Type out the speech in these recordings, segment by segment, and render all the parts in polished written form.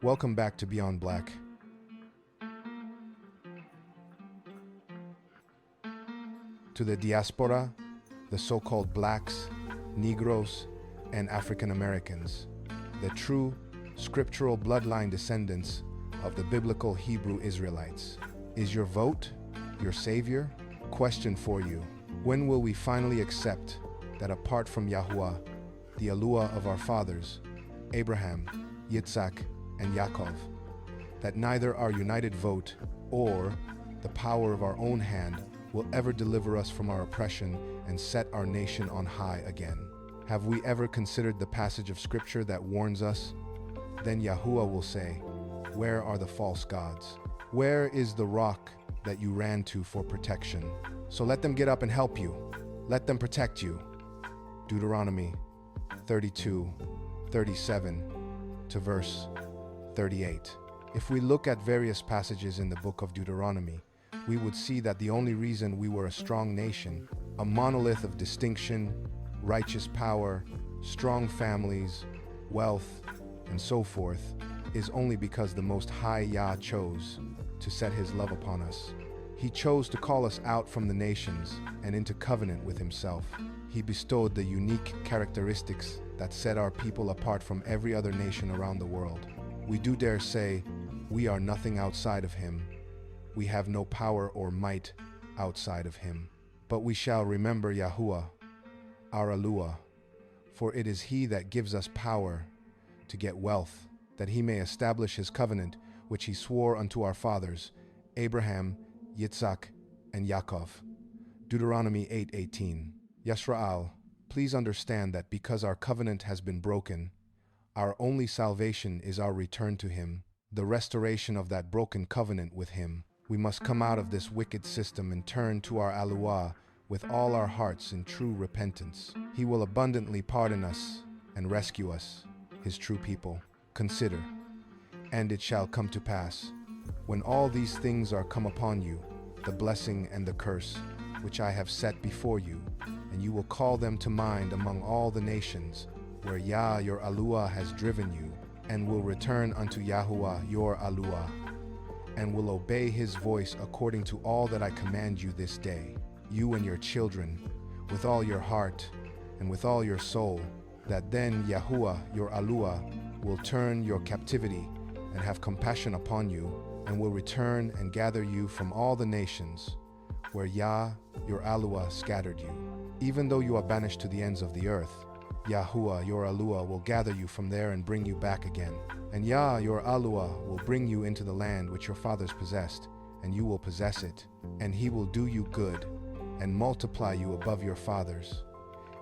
Welcome back to Beyond Black. To the diaspora, the so-called blacks, Negroes, and African Americans, the true scriptural bloodline descendants of the biblical Hebrew Israelites. Is your vote your savior? Question for you. When will we finally accept that apart from YAHUAH, the YAHUAH of our fathers, Abraham, Yitzhak, and Yaakov, that neither our united vote or the power of our own hand will ever deliver us from our oppression and set our nation on high again? Have we ever considered the passage of Scripture that warns us? Then YAHUAH will say, "Where are the false gods? Where is the rock that you ran to for protection? So let them get up and help you. Let them protect you." Deuteronomy 32:37 to verse 38. If we look at various passages in the book of Deuteronomy, we would see that the only reason we were a strong nation, a monolith of distinction, righteous power, strong families, wealth, and so forth, is only because the Most High Yah chose to set His love upon us. He chose to call us out from the nations and into covenant with Himself. He bestowed the unique characteristics that set our people apart from every other nation around the world. We do dare say we are nothing outside of Him. We have no power or might outside of Him. But we shall remember YAHUAH, our YAHUAH, for it is He that gives us power to get wealth, that He may establish His covenant, which He swore unto our fathers, Abraham, Yitzhak, and Yaakov. Deuteronomy 8:18. Yisrael, please understand that because our covenant has been broken, our only salvation is our return to Him, the restoration of that broken covenant with Him. We must come out of this wicked system and turn to our YAHUAH with all our hearts in true repentance. He will abundantly pardon us and rescue us, His true people. Consider, and it shall come to pass, when all these things are come upon you, the blessing and the curse, which I have set before you, and you will call them to mind among all the nations, where Yah your YAHUAH has driven you, and will return unto YAHUAH your YAHUAH, and will obey His voice according to all that I command you this day, you and your children, with all your heart and with all your soul, that then YAHUAH your YAHUAH will turn your captivity and have compassion upon you, and will return and gather you from all the nations, where Yah your YAHUAH scattered you. Even though you are banished to the ends of the earth, YAHUAH your YAHUAH will gather you from there and bring you back again. And Yah your YAHUAH will bring you into the land which your fathers possessed, and you will possess it. And He will do you good, and multiply you above your fathers.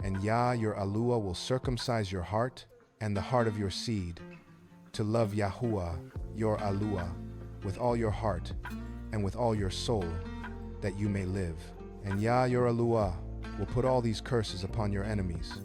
And Yah your YAHUAH will circumcise your heart and the heart of your seed, to love YAHUAH your YAHUAH with all your heart and with all your soul, that you may live. And Yah your YAHUAH will put all these curses upon your enemies,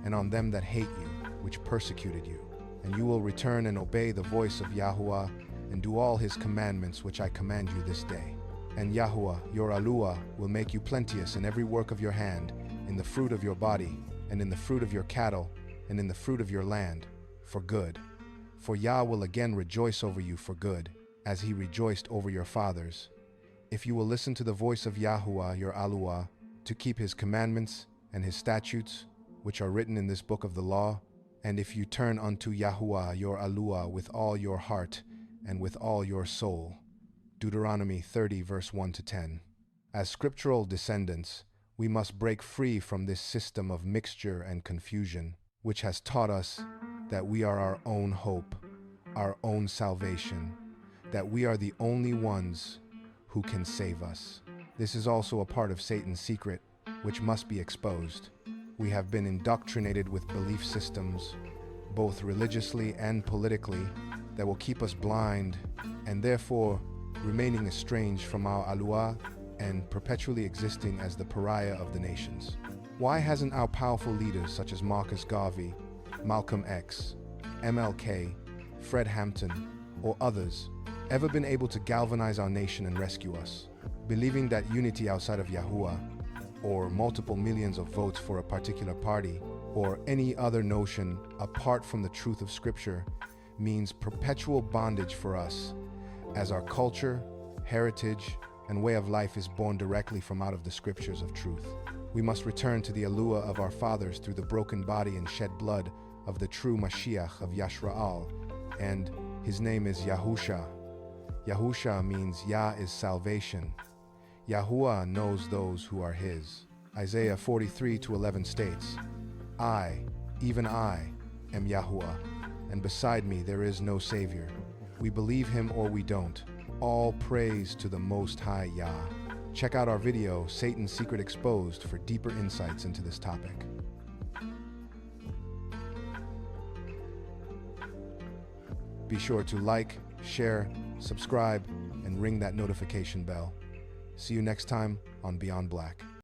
and on them that hate you, which persecuted you. And you will return and obey the voice of YAHUAH, and do all His commandments which I command you this day. And YAHUAH your YAHUAH will make you plenteous in every work of your hand, in the fruit of your body, and in the fruit of your cattle, and in the fruit of your land, for good. For Yah will again rejoice over you for good, as He rejoiced over your fathers, if you will listen to the voice of YAHUAH your YAHUAH, to keep His commandments and His statutes, which are written in this book of the law, and if you turn unto YAHUAH your YAHUAH with all your heart and with all your soul. Deuteronomy 30 verse 1 to 10. As scriptural descendants, we must break free from this system of mixture and confusion, which has taught us that we are our own hope, our own salvation, that we are the only ones who can save us. This is also a part of Satan's secret, which must be exposed. We have been indoctrinated with belief systems, both religiously and politically, that will keep us blind and therefore remaining estranged from our YAHUAH and perpetually existing as the pariah of the nations. Why hasn't our powerful leaders such as Marcus Garvey, Malcolm X, MLK, Fred Hampton, or others ever been able to galvanize our nation and rescue us? Believing that unity outside of YAHUAH, or multiple millions of votes for a particular party, or any other notion apart from the truth of Scripture, means perpetual bondage for us, as our culture, heritage, and way of life is born directly from out of the scriptures of truth. We must return to the YAHUAH of our fathers through the broken body and shed blood of the true Mashiach of Yashraal, and his name is Yahushua. Yahushua means Yah is salvation. YAHUAH knows those who are his. Isaiah 43:11 states, I, even I, am YAHUAH, and beside me there is no Savior. We believe him or we don't. All praise to the Most High Yah. Check out our video, Satan's Secret Exposed, for deeper insights into this topic. Be sure to like, share, subscribe, and ring that notification bell. See you next time on Beyond Black.